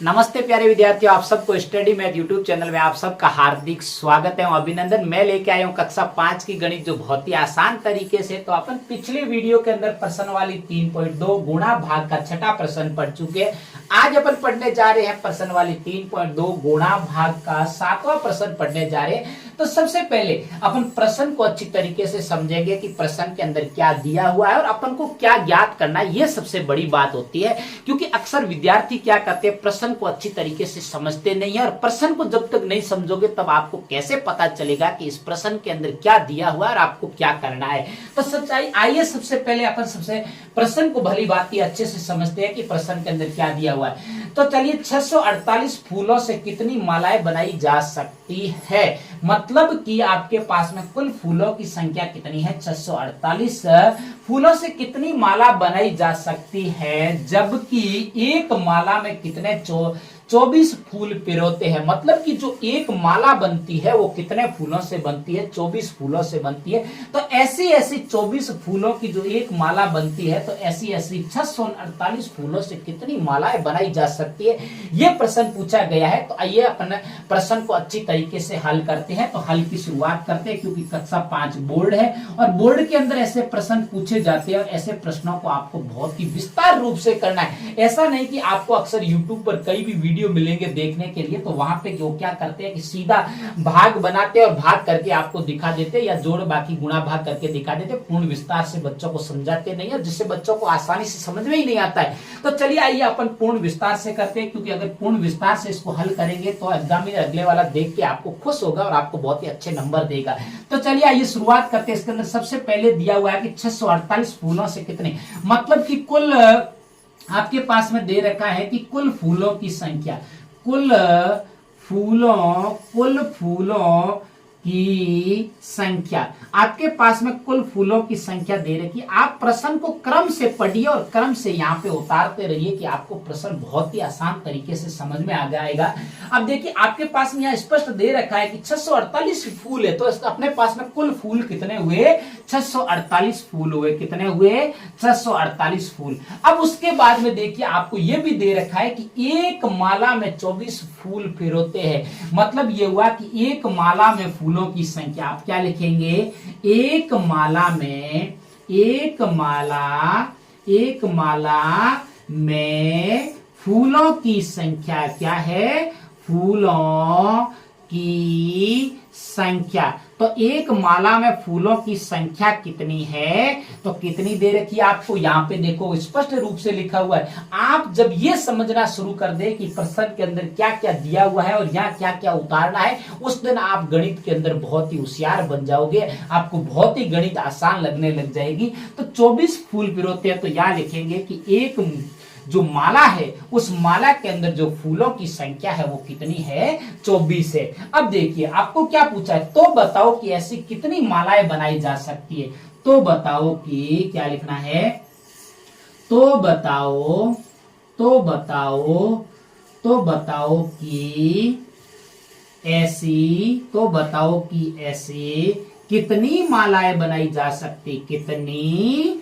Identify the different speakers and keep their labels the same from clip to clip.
Speaker 1: नमस्ते प्यारे विद्यार्थियों, आप सबको स्टडी मैथ यूट्यूब चैनल में आप सबका हार्दिक स्वागत है और अभिनंदन। मैं लेके आया हूँ कक्षा 5 की गणित, जो बहुत ही आसान तरीके से। तो अपन पिछले वीडियो के अंदर प्रश्न वाली 3.2 गुणा भाग का छठा प्रश्न पढ़ चुके हैं। आज अपन पढ़ने जा रहे हैं प्रश्न वाली 3.2 गुणा भाग का 7वां प्रश्न पढ़ने जा रहे हैं। तो सबसे पहले अपन प्रश्न को अच्छी तरीके से समझेंगे कि प्रश्न के अंदर क्या दिया हुआ है और अपन को क्या ज्ञात करना है। ये सबसे बड़ी बात होती है, क्योंकि अक्सर विद्यार्थी क्या करते हैं, प्रश्न को अच्छी तरीके से समझते नहीं है। और प्रश्न को जब तक नहीं समझोगे तब आपको कैसे पता चलेगा कि इस प्रश्न के अंदर क्या दिया हुआ है और आपको क्या करना है। तो सच्चाई आइए सबसे पहले अपन सबसे प्रश्न को भली बात अच्छे से समझते हैं कि प्रश्न के अंदर क्या दिया हुआ है। तो चलिए, 648 फूलों से कितनी मालाएं बनाई जा सकती है। मतलब कि आपके पास में कुल फूलों की संख्या कितनी है, 648 फूलों से कितनी माला बनाई जा सकती है, जबकि एक माला में कितने 24 फूल पिरोते हैं। मतलब कि जो एक माला बनती है वो कितने फूलों से बनती है, 24 फूलों से बनती है। तो ऐसी ऐसी 24 फूलों की जो एक माला बनती है, तो ऐसी ऐसी 648 फूलों से कितनी मालाएं बनाई जा सकती है, ये प्रश्न पूछा गया है। तो आइए अपन प्रश्न को अच्छी तरीके से हल करते हैं। तो हल की शुरुआत करते हैं, क्योंकि कक्षा 5 बोर्ड है और बोर्ड के अंदर ऐसे प्रश्न पूछे जाते हैं और ऐसे प्रश्नों को आपको बहुत ही विस्तार रूप से करना है। ऐसा नहीं कि आपको अक्सर यूट्यूब पर कई भी वीडियो मिलेंगे देखने के लिए, तो वहां पे जो क्या करते हैं कि सीधा भाग बनाते हैं और भाग करके आपको दिखा देते हैं, या जोड़ बाकी गुणा भाग करके दिखा देते हैं। पूर्ण विस्तार से बच्चों को समझाते नहीं है, जिससे बच्चों को आसानी से समझ में ही नहीं आता है। तो चलिए आइए अपन पूर्ण विस्तार से करते हैं, क्योंकि अगर पूर्ण विस्तार से इसको हल करेंगे तो एग्जामिनर अगले वाला देख के आपको खुश होगा और आपको बहुत ही अच्छे नंबर देगा। तो चलिए आइए शुरुआत करते हैं। इसके अंदर सबसे पहले दिया हुआ है कि 648 फूलों से कितने, मतलब कि कुल आपके पास में दे रखा है कि कुल फूलों की संख्या, कुल फूलों की संख्या आपके पास में कुल फूलों की संख्या दे रखी है। आप प्रश्न को क्रम से पढ़िए और क्रम से यहाँ पे उतारते रहिए कि आपको प्रश्न बहुत ही आसान तरीके से समझ में आ जाएगा। अब देखिए, आपके पास में यहाँ स्पष्ट दे रखा है कि 648 फूल है, तो अपने पास में कुल फूल कितने हुए, 648 फूल हुए। कितने हुए, 648 फूल। अब उसके बाद में देखिए, आपको यह भी दे रखा है कि एक माला में 24 फूल पिरोते हैं। मतलब यह हुआ कि एक माला में फूलों की संख्या, आप क्या लिखेंगे, एक माला में फूलों की संख्या क्या है, फूलों की संख्या। तो एक माला में फूलों की संख्या कितनी है, तो कितनी दे रखी है आपको, यहाँ पे देखो स्पष्ट रूप से लिखा हुआ है। आप जब ये समझना शुरू कर दे कि प्रश्न के अंदर क्या क्या दिया हुआ है और यहाँ क्या क्या उतारना है, उस दिन आप गणित के अंदर बहुत ही होशियार बन जाओगे, आपको बहुत ही गणित आसान लगने लग जाएगी। तो 24 फूल पिरोते हैं, तो यहाँ लिखेंगे कि एक जो माला है, उस माला के अंदर जो फूलों की संख्या है वो कितनी है, 24 है। अब देखिए, आपको क्या पूछा है, तो बताओ कि ऐसी कितनी मालाएं बनाई जा सकती है। तो बताओ कि क्या लिखना है, तो बताओ कि ऐसी कितनी मालाएं बनाई जा सकती, कितनी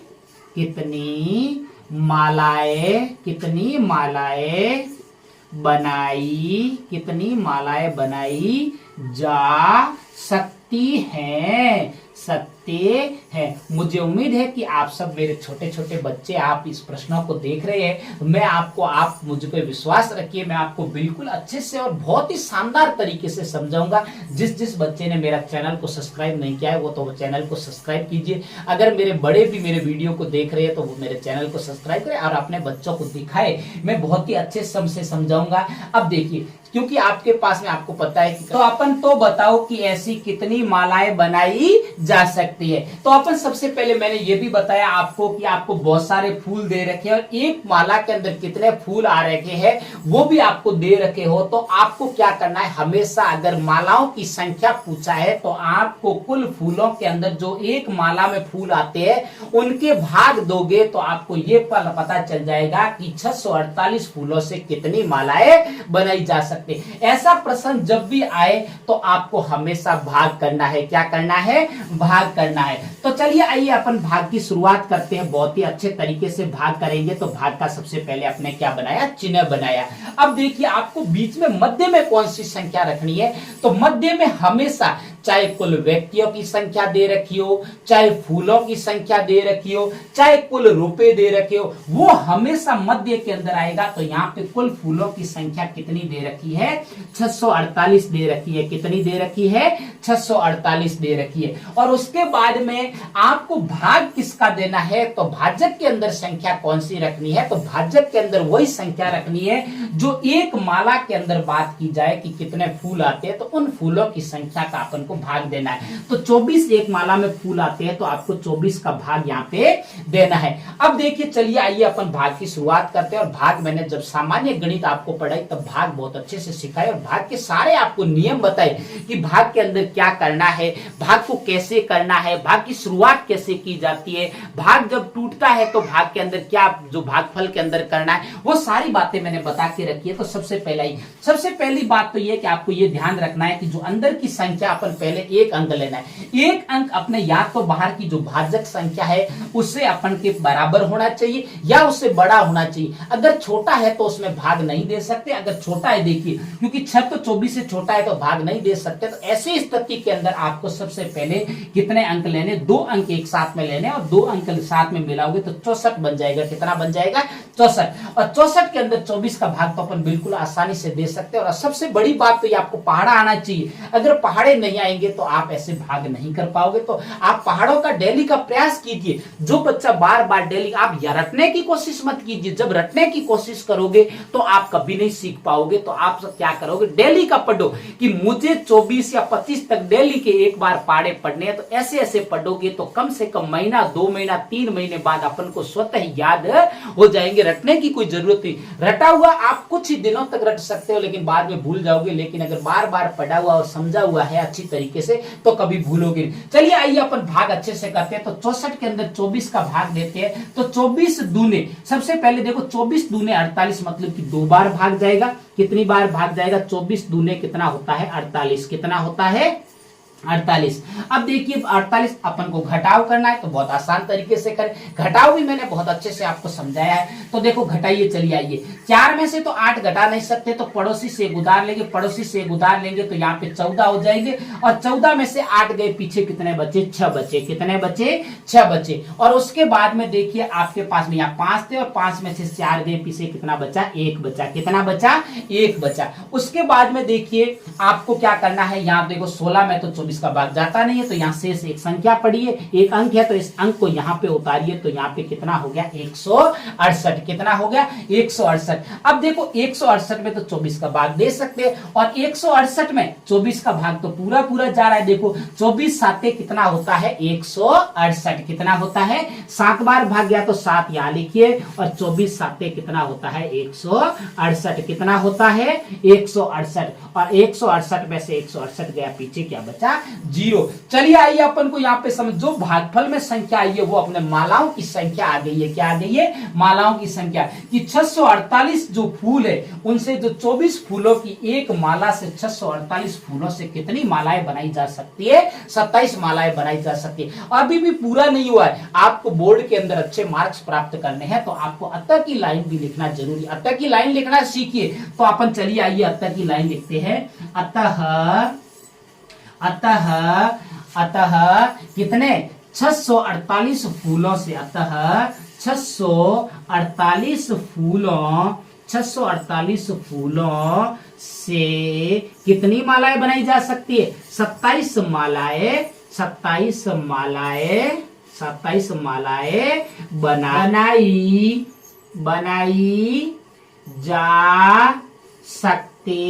Speaker 1: मालाएं बनाई जा सकती हैं, सत्य है। मुझे उम्मीद है कि आप सब मेरे छोटे छोटे बच्चे, आप इस प्रश्नों को देख रहे हैं। मैं आपको, आप मुझ पे विश्वास रखिए, मैं आपको बिल्कुल अच्छे से और बहुत ही शानदार तरीके से समझाऊंगा। जिस बच्चे ने मेरा चैनल को सब्सक्राइब नहीं किया है वो तो चैनल को सब्सक्राइब कीजिए। अगर मेरे बड़े भी मेरे वीडियो को देख रहे हैं तो वो मेरे चैनल को सब्सक्राइब करें और अपने बच्चों को दिखाए। मैं बहुत ही अच्छे से समझाऊंगा। अब देखिए, क्योंकि आपके पास में आपको पता है कि, तो अपन तो बताओ कि ऐसी कितनी मालाएं बनाई जा सकती है। तो अपन सबसे पहले, मैंने ये भी बताया आपको कि आपको बहुत सारे फूल दे रखे हैं और एक माला के अंदर कितने फूल आ रखे हैं वो भी आपको दे रखे हो। तो आपको क्या करना है, हमेशा अगर मालाओं की संख्या पूछा है तो आपको कुल फूलों के अंदर जो एक माला में फूल आते हैं उनके भाग दोगे तो आपको ये पता चल जाएगा कि 648 फूलों से कितनी मालाएं बनाई जा सकती सकते। ऐसा प्रश्न जब भी आए तो आपको हमेशा भाग करना है। क्या करना है? भाग करना है। तो चलिए आइए अपन भाग की शुरुआत करते हैं। बहुत ही अच्छे तरीके से भाग करेंगे। तो भाग का सबसे पहले अपने क्या बनाया? चिन्ह बनाया। अब देखिए आपको बीच में मध्य में कौन सी संख्या रखनी है। तो मध्य में हमेशा चाहे कुल व्यक्तियों की संख्या दे रखी हो, चाहे फूलों की संख्या दे रखी हो, चाहे कुल रुपए दे रखे हो, वो हमेशा मध्य के अंदर आएगा। तो यहाँ पे कुल फूलों की संख्या कितनी दे रखी है? 648 दे रखी है। कितनी दे रखी है? 648 दे रखी है। और उसके बाद में आपको भाग किसका देना है? तो भाजक के अंदर संख्या कौन सी रखनी है? तो भाजक के अंदर वही संख्या रखनी है जो एक माला के अंदर बात की जाए कि कितने फूल आते हैं, तो उन फूलों की संख्या का अपन को भाग देना है। तो 24 एक माला में फूल आते हैं, तो आपको 24 का भाग यहाँ पे देना है। अब देखिए चलिए आइए अपन भाग की शुरुआत करते हैं। और भाग मैंने जब सामान्य गणित आपको पढ़ाई तब भाग बहुत अच्छे से सिखाए और भाग के सारे आपको नियम बताए कि भाग के अंदर क्या करना है, भाग को कैसे करना है, भाग की शुरुआत कैसे की जाती है, भाग जब टूटता है तो भाग के अंदर क्या जो भागफल के अंदर करना है, वो सारी बातें मैंने बता के रखी है। तो सबसे पहली बात तो ये कि आपको ये ध्यान रखना है कि जो अंदर की संख्या अपन पहले एक अंक लेना है। एक अंक अपने या तो बाहर की जो भाजक संख्या है उससे अपन के बराबर होना चाहिए या उससे बड़ा होना चाहिए। अगर छोटा है तो उसमें भाग नहीं दे सकते। अगर छोटा है देखिए, क्योंकि 6 तो 24 से छोटा है तो भाग नहीं दे सकते। तो ऐसी स्थिति के अंदर आपको सबसे पहले कितने अंक लेने? 2 अंक एक साथ में लेने और 2 अंक साथ में मिलाओगे तो 64 बन जाएगा। कितना बन जाएगा? 64। और 64 के अंदर 24 का भाग तो अपन बिल्कुल आसानी से दे सकते हैं। और सबसे बड़ी बात तो ये आपको पहाड़ा आना चाहिए। अगर पहाड़े नहीं आएंगे तो आप ऐसे भाग नहीं कर पाओगे। तो आप पहाड़ों का डेली का प्रयास कीजिए। जो बच्चा बार बार डेली, आप रटने की कोशिश मत कीजिए। जब रटने की कोशिश करोगे तो आप कभी नहीं सीख पाओगे। तो आप सब क्या करोगे? डेली का पढ़ो कि मुझे 24 या 25 तक डेली के एक बार पहाड़े पढ़ने हैं। तो ऐसे ऐसे पढ़ोगे तो कम से कम महीना, 2 महीना, 3 महीने बाद अपन को स्वतः ही याद हो जाएंगे। रटने की कोई जरूरत नहीं। रटा हुआ आप कुछ ही दिनों तक रट सकते हो लेकिन बाद में भूल जाओगे। लेकिन अगर बार बार पढ़ा हुआ और समझा हुआ है अच्छी तरीके से तो कभी भूलोगे नहीं। चलिए आइए अपन भाग अच्छे से करते हैं। तो 64 के अंदर 24 का भाग देते हैं। तो 24 दूने, सबसे पहले देखो 24 दूने 48, मतलब कि 2 बार भाग जाएगा। कितनी बार भाग जाएगा? 24 दूने कितना होता है? 48। कितना होता है? 48। अब देखिए 48 अपन को घटाव करना है तो बहुत आसान तरीके से करें। घटाव भी मैंने बहुत अच्छे से आपको समझाया है। तो देखो घटाइए, चलिए आइए। 4 में से तो 8 घटा नहीं सकते तो पड़ोसी से गुदार लेंगे। पड़ोसी से गुदार लेंगे तो यहाँ पे 14 हो जाएंगे। और 14 में से 8 गए, पीछे कितने बचे? 6 बचे। कितने बचे? 6 बचे। और उसके बाद में देखिए आपके पास में यहाँ 5 थे और 5 में से 4 गए, पीछे कितना बचा? 1 बचा। कितना बचा? 1 बचा। उसके बाद में देखिए आपको क्या करना है। यहाँ देखो 16 में तो 24 का भाग जाता नहीं है तो यहाँ शेष एक संख्या पड़ी है, एक अंक है, तो इस अंक को यहाँ पे उतारिए तो यहाँ पे कितना हो गया? 168। कितना हो गया? 168। अब देखो 168 में तो 24 का भाग दे सकते हैं और 168 में 24 का भाग तो पूरा पूरा जा रहा है। देखो 24 साते कितना होता है? 168। कितना होता है? 7 बार भाग गया तो 7 यहाँ लिखिए और 24 साते कितना होता है? 168। कितना होता है? 168। और 168 में से 168 गया, पीछे क्या बचा? 0। चलिए आइए अपन को यहाँ पे समझ, जो भागफल में संख्या आई है वो अपने मालाओं की संख्या आ गई है। क्या आ गई है? मालाओं की संख्या। कि 648 जो फूल है उनसे जो 24 फूलों की एक माला से 648 फूलों से कितनी मालाएं बनाई जा सकती है? 27 मालाएं बनाई जा सकती है। अभी भी पूरा नहीं हुआ है। आपको बोर्ड के अंदर अच्छे मार्क्स प्राप्त करने हैं तो आपको अतः की लाइन भी लिखना जरूरी। अतः की लाइन लिखना सीखिए। तो अपन चलिए आइए अतः की लाइन लिखते हैं। अतः कितने? 648 फूलों से, अतः 648 फूलों से कितनी मालाएं बनाई जा सकती है? 27 मालाएं बनाई जा सकते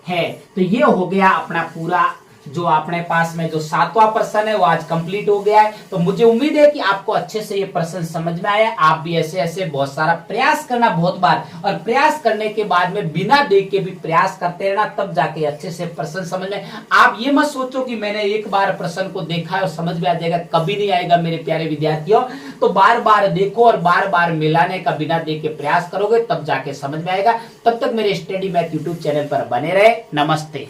Speaker 1: हैं। तो ये हो गया अपना पूरा जो अपने पास में जो 7वां प्रश्न है वो आज कंप्लीट हो गया है। तो मुझे उम्मीद है कि आपको अच्छे से ये प्रश्न समझ में आया। आप भी ऐसे ऐसे बहुत सारा प्रयास करना बहुत बार, और प्रयास करने के बाद में बिना देख के भी प्रयास करते रहना, तब जाके अच्छे से प्रश्न समझ में। आप ये मत सोचो कि मैंने एक बार प्रश्न को देखा है और समझ में आ जाएगा, कभी नहीं आएगा मेरे प्यारे विद्यार्थियों। तो बार बार देखो और बार बार मिलाने का बिना देख के प्रयास करोगे, तब जाके समझ में आएगा। तब तक मेरे स्टडी मैथ यूट्यूब चैनल पर बने रहे। नमस्ते।